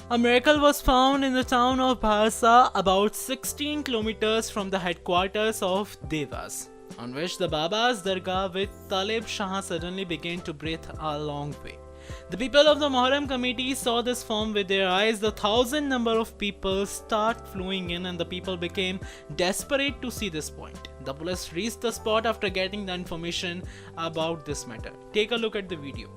A miracle was found in the town of Bharsa, about 16 kilometers from the headquarters of Devas, on which the Baba's Dargah with Talib Shah suddenly began to breathe a long way. The people of the Muharram committee saw this form with their eyes. The thousand number of people start flowing in and the people became desperate to see this point. The police reached the spot after getting the information about this matter. Take a look at the video.